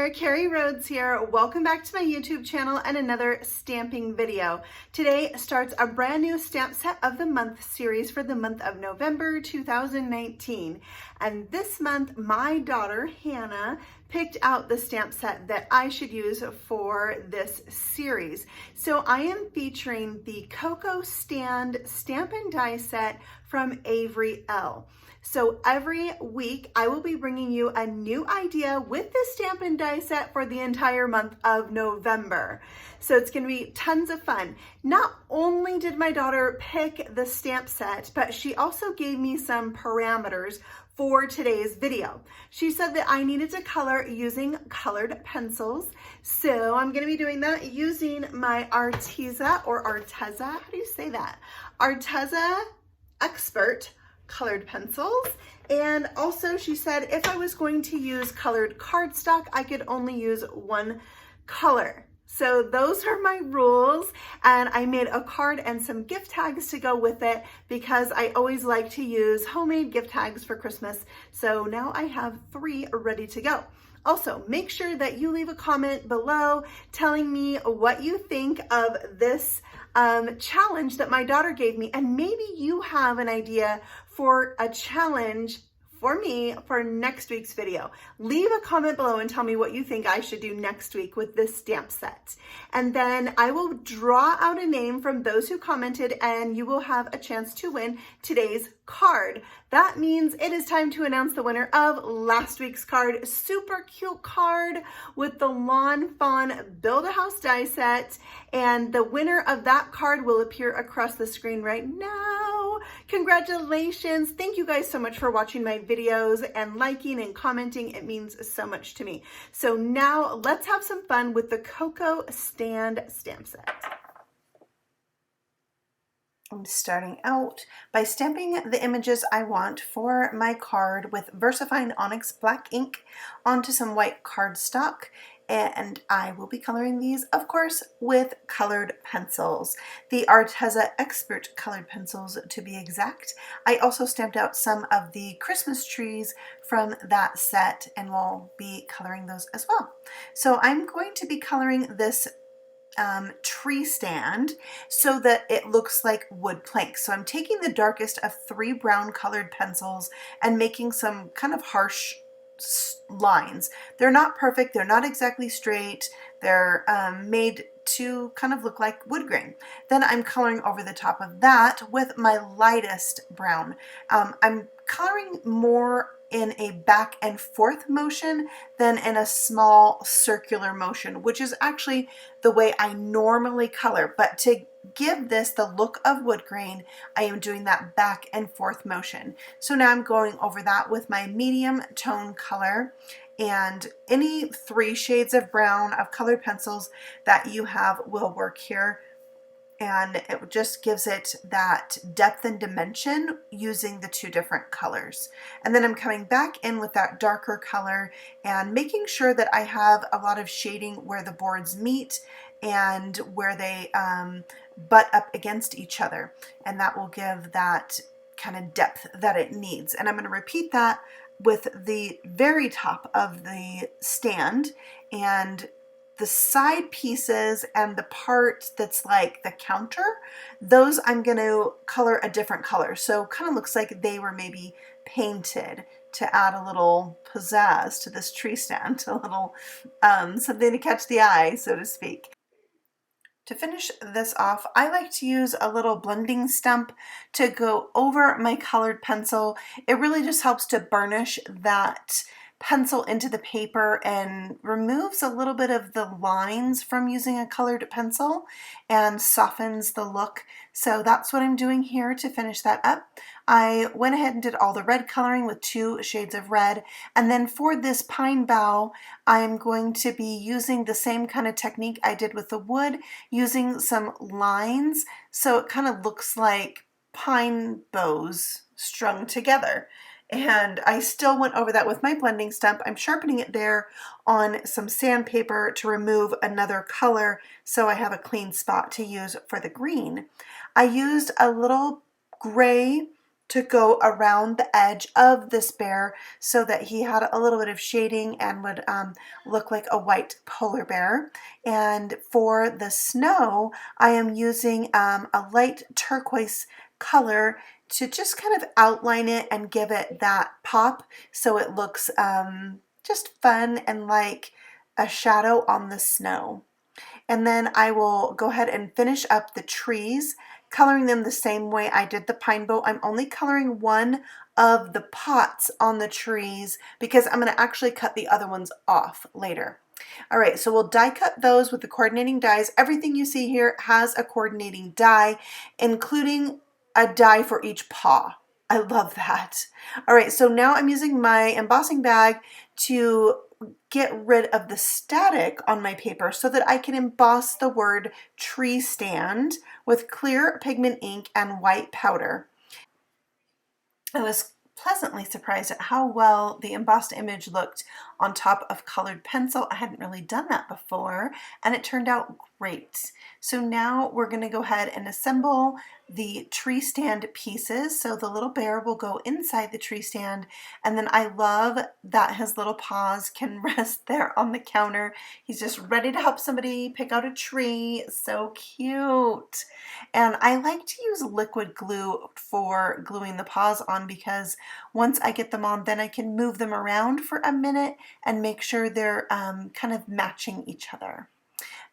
there, Carrie Rhoades here. Welcome back to my YouTube channel and another stamping video. Today starts a brand new stamp set of the month series for the month of November 2019. And this month, my daughter, Hannah, picked out the stamp set that I should use for this series. So I am featuring the Cocoa Stand Stamp and Die set from Avery Elle. So every week I will be bringing you a new idea with this stamp and die set for the entire month of November. So it's going to be tons of fun. Not only did my daughter pick the stamp set, but she also gave me some parameters for today's video. She said that I needed to color using colored pencils. So I'm going to be doing that using my Arteza or Arteza, how do you say that? Arteza Expert colored pencils. And also she said if I was going to use colored cardstock, I could only use one color. So those are my rules, and I made a card and some gift tags to go with it because I always like to use homemade gift tags for Christmas. So now I have 3 ready to go. Also, make sure that you leave a comment below telling me what you think of this challenge that my daughter gave me, and maybe you have an idea for a challenge for me for next week's video. Leave a comment below and tell me what you think I should do next week with this stamp set. And then I will draw out a name from those who commented, and you will have a chance to win today's card. That means it is time to announce the winner of last week's card. Super cute card with the Lawn Fawn Build-A-House die set. And the winner of that card will appear across the screen right now. Congratulations. Thank you guys so much for watching my videos and liking and commenting. It means so much to me. So now let's have some fun with the Cocoa Stand stamp set. I'm starting out by stamping the images I want for my card with VersaFine Onyx black ink onto some white cardstock, and I will be coloring these, of course, with colored pencils. The Arteza Expert colored pencils, to be exact. I also stamped out some of the Christmas trees from that set, and we'll be coloring those as well. So I'm going to be coloring this tree stand so that it looks like wood planks. So I'm taking the darkest of 3 brown colored pencils and making some kind of harsh lines. They're not perfect, they're not exactly straight, they're made to kind of look like wood grain. Then I'm coloring over the top of that with my lightest brown. I'm coloring more in a back and forth motion than in a small circular motion, which is actually the way I normally color. But to give this the look of wood grain, I am doing that back and forth motion. So now I'm going over that with my medium tone color, and any 3 shades of brown of colored pencils that you have will work here. And it just gives it that depth and dimension using the 2 different colors. And then I'm coming back in with that darker color and making sure that I have a lot of shading where the boards meet and where they butt up against each other. And that will give that kind of depth that it needs. And I'm going to repeat that with the very top of the stand, and the side pieces and the part that's like the counter, those I'm going to color a different color. So kind of looks like they were maybe painted to add a little pizzazz to this tree stand, a little something to catch the eye, so to speak. To finish this off, I like to use a little blending stump to go over my colored pencil. It really just helps to burnish that pencil into the paper and removes a little bit of the lines from using a colored pencil and softens the look. So that's what I'm doing here to finish that up. I went ahead and did all the red coloring with 2 shades of red, and then for this pine bough I'm going to be using the same kind of technique I did with the wood, using some lines so it kind of looks like pine boughs strung together. And I still went over that with my blending stump. I'm sharpening it there on some sandpaper to remove another color so I have a clean spot to use for the green. I used a little gray to go around the edge of this bear so that he had a little bit of shading and would look like a white polar bear. And for the snow, I am using a light turquoise color to just kind of outline it and give it that pop so it looks just fun and like a shadow on the snow. And then I will go ahead and finish up the trees, coloring them the same way I did the pine bow. I'm only coloring one of the pots on the trees because I'm going to actually cut the other ones off later. All right, so we'll die cut those with the coordinating dies. Everything you see here has a coordinating die, including a die for each paw. I love that. All right, so now I'm using my embossing bag to get rid of the static on my paper so that I can emboss the word tree stand with clear pigment ink and white powder. I was pleasantly surprised at how well the embossed image looked on top of colored pencil. I hadn't really done that before, and it turned out great. So now we're going to go ahead and assemble the tree stand pieces. So the little bear will go inside the tree stand, and then I love that his little paws can rest there on the counter. He's just ready to help somebody pick out a tree. So cute. And I like to use liquid glue for gluing the paws on because once I get them on, then I can move them around for a minute and make sure they're kind of matching each other.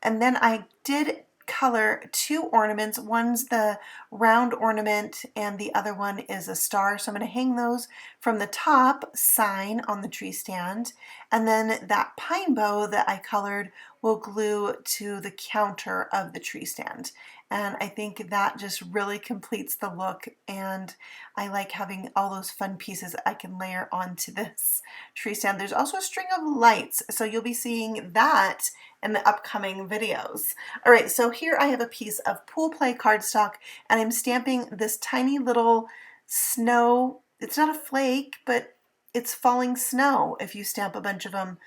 And then I did color two ornaments. One's the round ornament and the other one is a star. So I'm going to hang those from the top sign on the tree stand. And then that pine bow that I colored will glue to the counter of the tree stand. And I think that just really completes the look, and I like having all those fun pieces that I can layer onto this tree stand. There's also a string of lights, so you'll be seeing that in the upcoming videos. All right, so here I have a piece of pool play cardstock, and I'm stamping this tiny little snow. It's not a flake, but it's falling snow if you stamp a bunch of them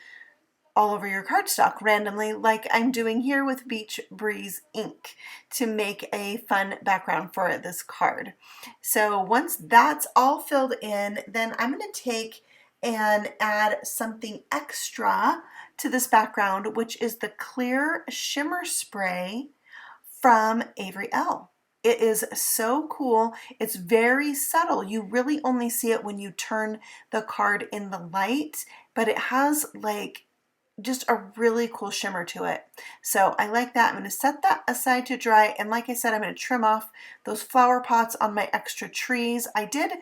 all over your cardstock randomly, like I'm doing here with Beach Breeze ink to make a fun background for this card. So once that's all filled in, then I'm going to take and add something extra to this background, which is the clear shimmer spray from Avery Elle. It is so cool. It's very subtle. You really only see it when you turn the card in the light, but it has like just a really cool shimmer to it. So I like that. I'm going to set that aside to dry, and like I said, I'm going to trim off those flower pots on my extra trees. I did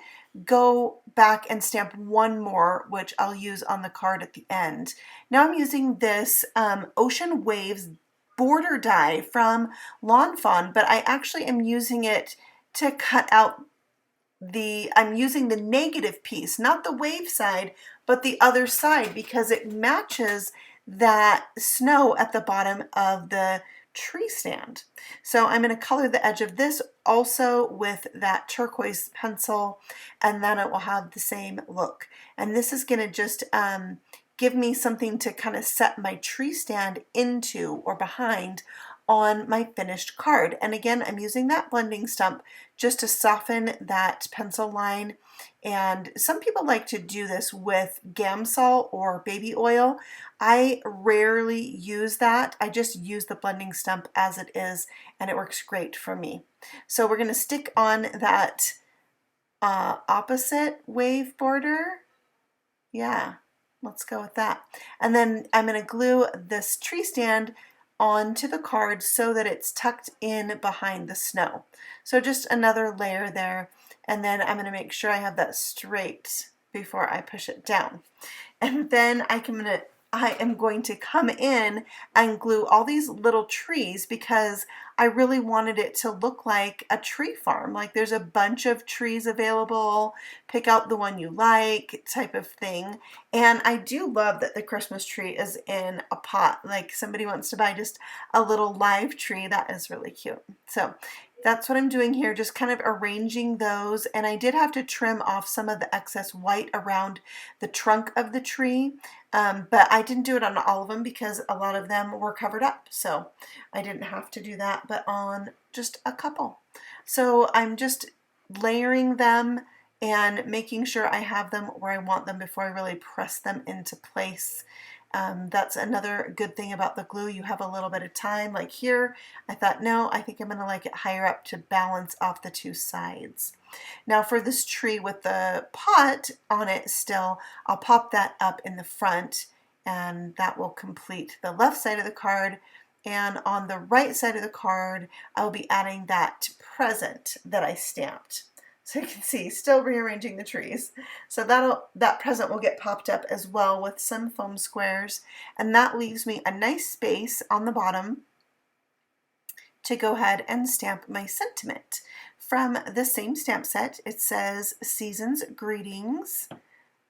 go back and stamp one more, which I'll use on the card at the end. Now I'm using this Ocean Waves border die from Fawn, but I actually am using it to cut out I'm using the negative piece, not the wave side, but the other side, because it matches that snow at the bottom of the tree stand. So I'm going to color the edge of this also with that turquoise pencil, and then it will have the same look. And this is going to just give me something to kind of set my tree stand into or behind on my finished card. And again, I'm using that blending stump just to soften that pencil line. And some people like to do this with Gamsol or baby oil. I rarely use that. I just use the blending stump as it is, and it works great for me. So we're going to stick on that opposite wave border. Yeah, let's go with that. And then I'm going to glue this tree stand onto the card so that it's tucked in behind the snow. So just another layer there, and then I'm going to make sure I have that straight before I push it down. And then I am going to come in and glue all these little trees because I really wanted it to look like a tree farm. Like there's a bunch of trees available, pick out the one you like type of thing. And I do love that the Christmas tree is in a pot. Like somebody wants to buy just a little live tree. That is really cute. So that's what I'm doing here, just kind of arranging those. And I did have to trim off some of the excess white around the trunk of the tree, but I didn't do it on all of them because a lot of them were covered up. So I didn't have to do that, but on just a couple. So I'm just layering them and making sure I have them where I want them before I really press them into place. That's another good thing about the glue. You have a little bit of time. Like here, I thought, no, I think I'm going to like it higher up to balance off the two sides. Now for this tree with the pot on it still, I'll pop that up in the front, and that will complete the left side of the card. And on the right side of the card, I'll be adding that present that I stamped. So you can see, still rearranging the trees. So that present will get popped up as well with some foam squares. And that leaves me a nice space on the bottom to go ahead and stamp my sentiment. From the same stamp set, it says Season's Greetings.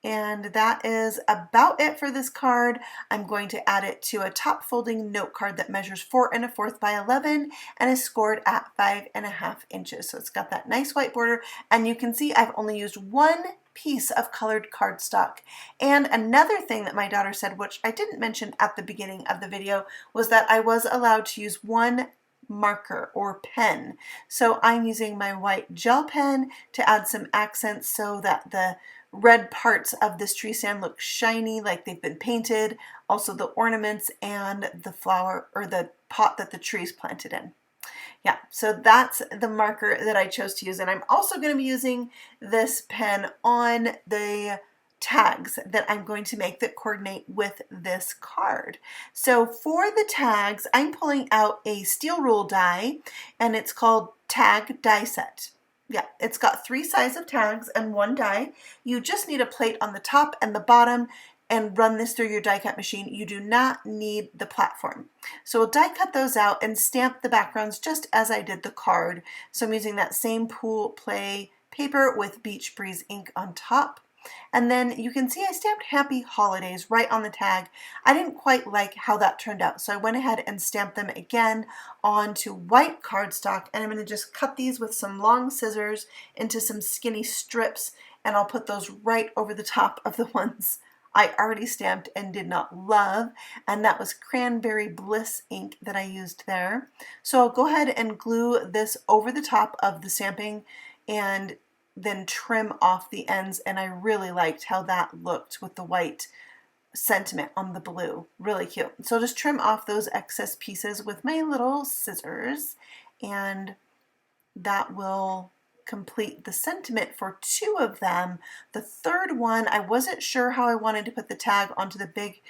And that is about it for this card. I'm going to add it to a top folding note card that measures 4 1/4 by 11 and is scored at 5.5 inches. So it's got that nice white border, and you can see I've only used one piece of colored cardstock. And another thing that my daughter said, which I didn't mention at the beginning of the video, was that I was allowed to use one marker or pen. So I'm using my white gel pen to add some accents so that the red parts of this tree stand look shiny, like they've been painted. Also the ornaments and the flower or the pot that the tree is planted in. Yeah, so that's the marker that I chose to use. And I'm also going to be using this pen on the tags that I'm going to make that coordinate with this card. So for the tags, I'm pulling out a steel rule die, and it's called Tag Die Set. Yeah, it's got 3 size of tags and 1 die. You just need a plate on the top and the bottom and run this through your die cut machine. You do not need the platform. So we'll die cut those out and stamp the backgrounds just as I did the card. So I'm using that same Pool Play paper with Beach Breeze ink on top. And then you can see I stamped Happy Holidays right on the tag. I didn't quite like how that turned out, so I went ahead and stamped them again onto white cardstock, and I'm going to just cut these with some long scissors into some skinny strips, and I'll put those right over the top of the ones I already stamped and did not love, and that was Cranberry Bliss ink that I used there. So I'll go ahead and glue this over the top of the stamping and then trim off the ends, and I really liked how that looked with the white sentiment on the blue. Really cute. So just trim off those excess pieces with my little scissors, and that will complete the sentiment for 2 of them. The third one, I wasn't sure how I wanted to put the tag onto the big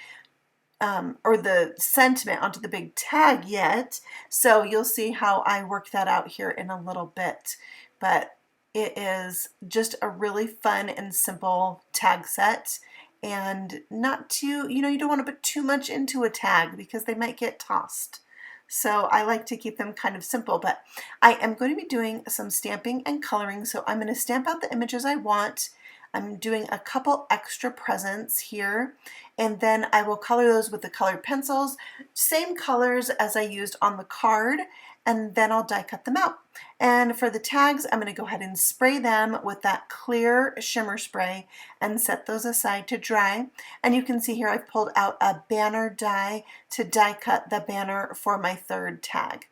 or the sentiment onto the big tag yet, so you'll see how I work that out here in a little bit. But it is just a really fun and simple tag set, and not too, you don't want to put too much into a tag because they might get tossed. So I like to keep them kind of simple, but I am going to be doing some stamping and coloring. So I'm going to stamp out the images I want. I'm doing a couple extra presents here, and then I will color those with the colored pencils, same colors as I used on the card, and then I'll die cut them out. And for the tags, I'm going to go ahead and spray them with that clear shimmer spray and set those aside to dry. And you can see here I've pulled out a banner die to die cut the banner for my third tag.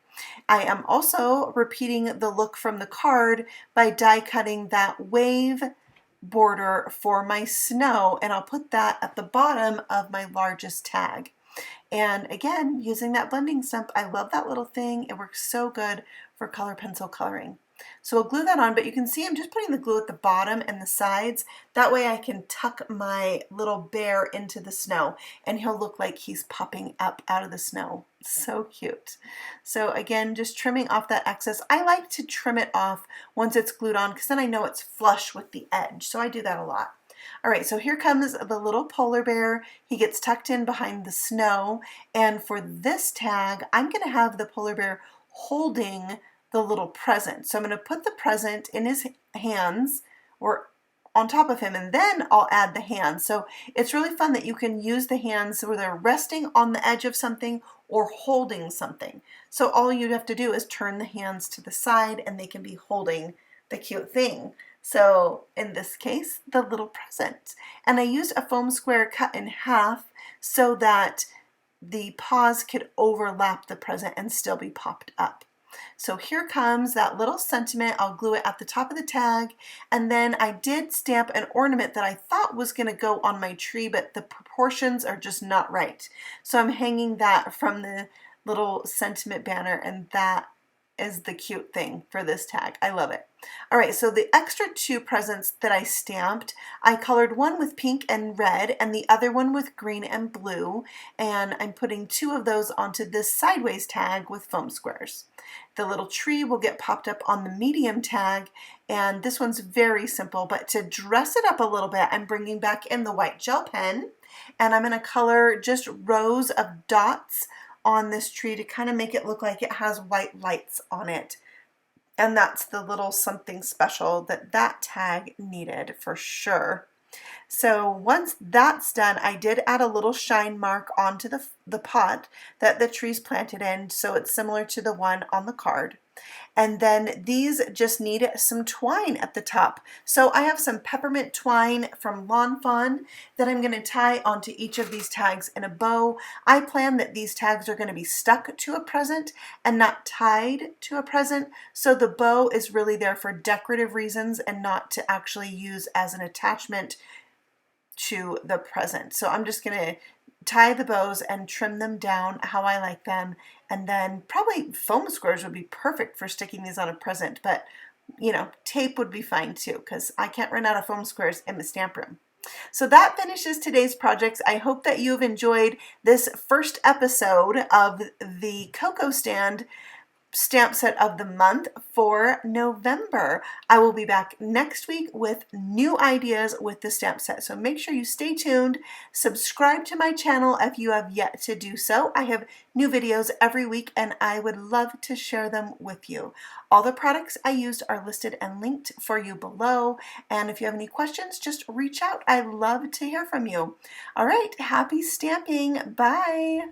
I am also repeating the look from the card by die cutting that wave border for my snow, and I'll put that at the bottom of my largest tag. And again, using that blending stump, I love that little thing. It works so good for color pencil coloring. So we'll glue that on, but you can see I'm just putting the glue at the bottom and the sides. That way I can tuck my little bear into the snow, and he'll look like he's popping up out of the snow. So cute. So again, just trimming off that excess. I like to trim it off once it's glued on because then I know it's flush with the edge. So I do that a lot. All right, so here comes the little polar bear. He gets tucked in behind the snow, and for this tag, I'm going to have the polar bear holding the little present. So I'm going to put the present in his hands or on top of him, and then I'll add the hands. So it's really fun that you can use the hands where they're resting on the edge of something or holding something. So all you'd have to do is turn the hands to the side and they can be holding the cute thing. So in this case, the little present. And I used a foam square cut in half so that the paws could overlap the present and still be popped up. So here comes that little sentiment. I'll glue it at the top of the tag, and then I did stamp an ornament that I thought was going to go on my tree, but the proportions are just not right. So I'm hanging that from the little sentiment banner, and that is the cute thing for this tag. I love it. All right, so the extra 2 presents that I stamped, I colored one with pink and red and the other one with green and blue, and I'm putting 2 of those onto this sideways tag with foam squares. The little tree will get popped up on the medium tag, and this one's very simple, but to dress it up a little bit, I'm bringing back in the white gel pen, and I'm going to color just rows of dots on this tree to kind of make it look like it has white lights on it. And that's the little something special that that tag needed for sure. So once that's done, I did add a little shine mark onto the pot that the tree's planted in, so it's similar to the one on the card. And then these just need some twine at the top. So I have some peppermint twine from Fawn that I'm going to tie onto each of these tags in a bow. I plan that these tags are going to be stuck to a present and not tied to a present, so the bow is really there for decorative reasons and not to actually use as an attachment to the present. So I'm just going to tie the bows and trim them down how I like them, and then probably foam squares would be perfect for sticking these on a present, but you know, tape would be fine too, because I can't run out of foam squares in the stamp room. So that finishes today's projects. I hope that you've enjoyed this first episode of the Cocoa Stand stamp set of the month for November. I will be back next week with new ideas with the stamp set, so make sure you stay tuned. Subscribe to my channel if you have yet to do so. I have new videos every week and I would love to share them with you. All the products I used are listed and linked for you below, and if you have any questions, just reach out. I love to hear from you. All right, happy stamping. Bye.